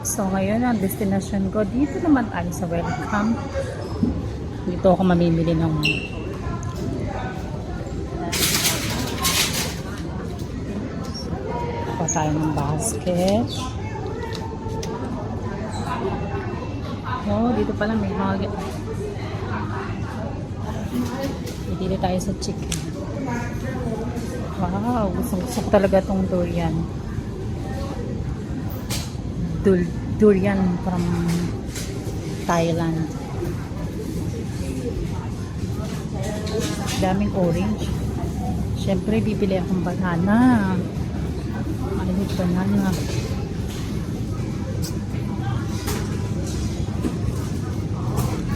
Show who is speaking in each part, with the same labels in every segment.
Speaker 1: So ngayon ang destination ko, dito naman tayo sa Welcome. Dito ako mamimili ng tayo ng basket. Oh, dito pala may mga dito tayo sa chicken. Wow, gusto ko talaga tong durian. Durian from Thailand. Daming orange. Siyempre, bibili akong banana. Ayun, banana.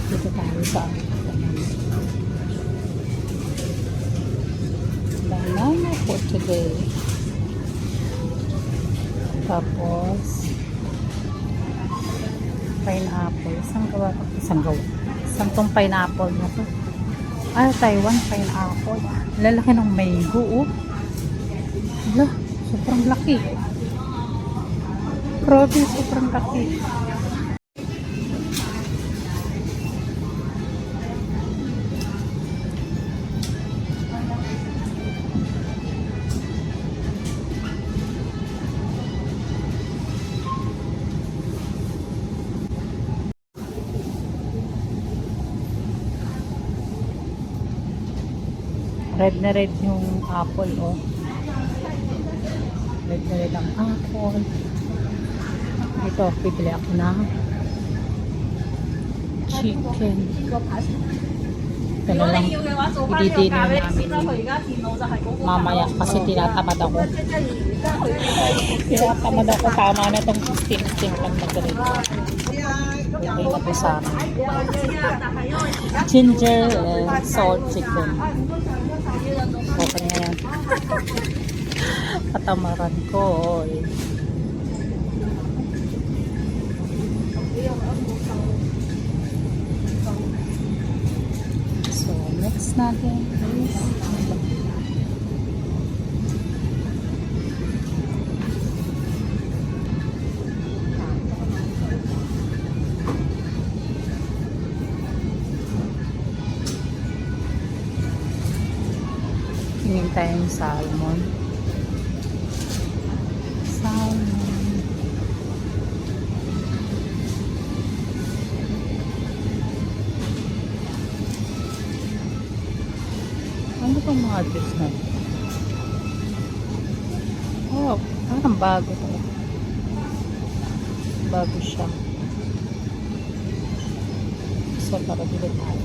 Speaker 1: Dito tayo sa banana for today. Tapos pineapple. Isang tong pineapple na to. Taiwan pineapple. Lalaki ng mango, oh. Hala, sobrang laki. Grabe, sobrang laki. Red na red yung apple, oh. Red na red ang apple. Dito, bibili ako ng chicken. Ito na lang. Ididinin namin mamaya kasi tinatamad ako. Tinatamad ako. Tama na itong steam lang na ganito. Okay na po sa amin. Ginger and salt chicken. Okay na yan. Katamaran ko. Eh. So, next natin is tingin tayong salmon. Ano itong mga juice na? Oh, parang bago to. Bago siya. So, para dito tayo.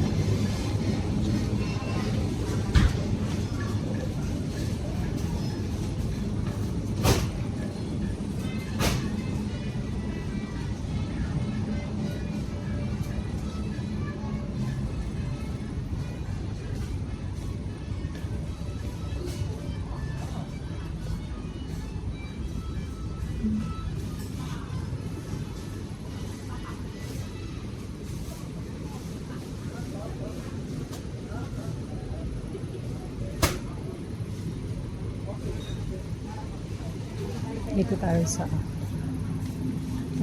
Speaker 1: Dito tayo sa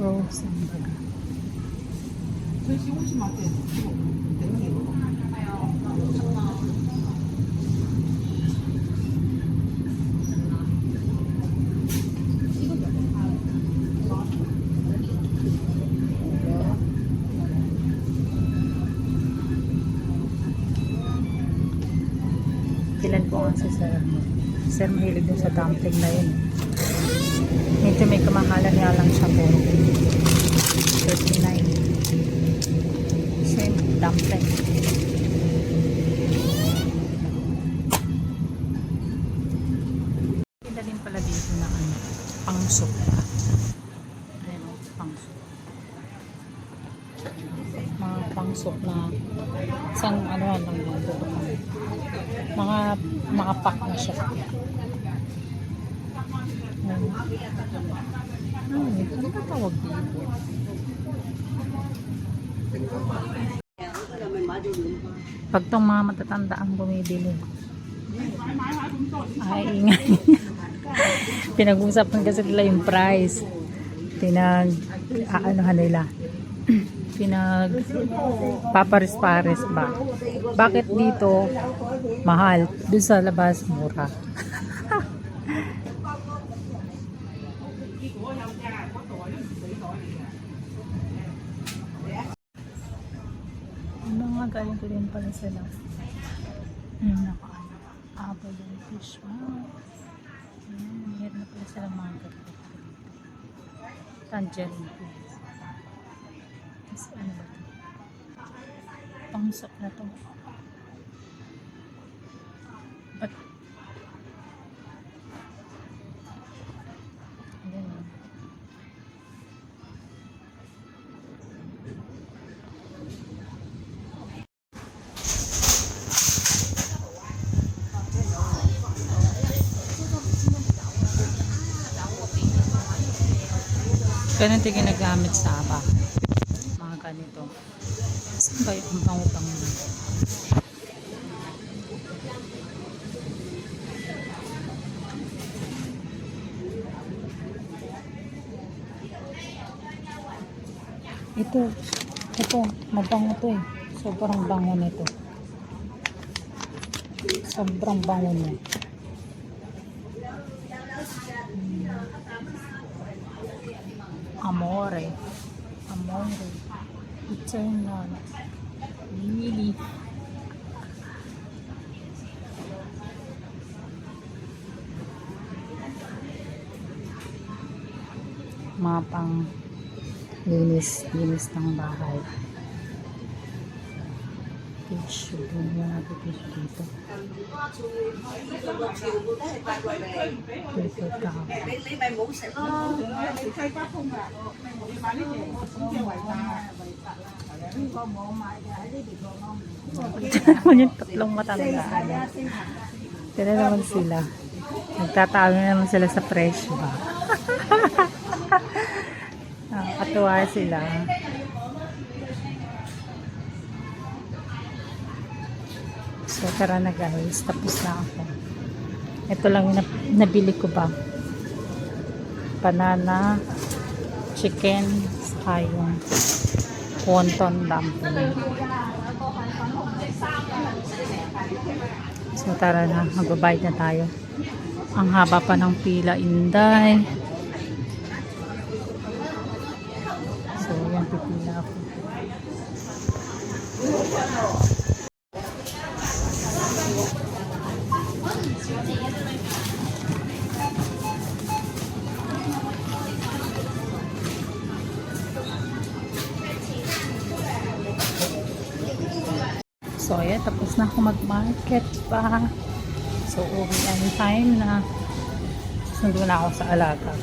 Speaker 1: Rose and Baga. Ilan po ang si Sir? Sir, mahilig din sa dumpling na yun. Medyo may kamahalan nga lang siya po. 39. Same dumpling. Ganda din pala dito na pang-soup. Ayan o, pang-soup. Mga pang-soup na isang ano lang dito. Mga nakapack na siya. Ano ba tawag dito? Pag itong mga matatanda ang bumibili, ay ingay. Pinag-usapan kasi nila yung price. Aanuhan nila. Papares-pares ba? Bakit dito mahal? Doon sa labas mura. Ano nga galing ko din pala sila. Nakaano. Apple and fish. Meron na pala sila mga gato. Tangerine fish. Tapos ano ba ito? Pangsap na ito. Ba't? Ayan. Ganito ginagamit sa aba. Mga ganito. Saan ba yung bango-bango na? Ito, mabango to eh. Sobrang bango nito. Sobrang bango niya. Amore. Eternal. Really. Mga pang linis ng bahay. Tissue. Doon yung natin tissue dito. Dito tao. Ito naman yung tatlong matandaan. Ito na naman sila. Nagtatalo naman sila sa fresh ba? Katuwa sila. So tara na guys, tapos na ako. Ito lang yung nabili ko ba. Banana, chicken, saka yung wonton dumpling. So tara na, magbabayad na tayo. Ang haba pa ng pila, Inday. So yan, pipila ako. So ayan, tapos na ako mag-market pa. So uwi time na. Sundo na ako sa alaga.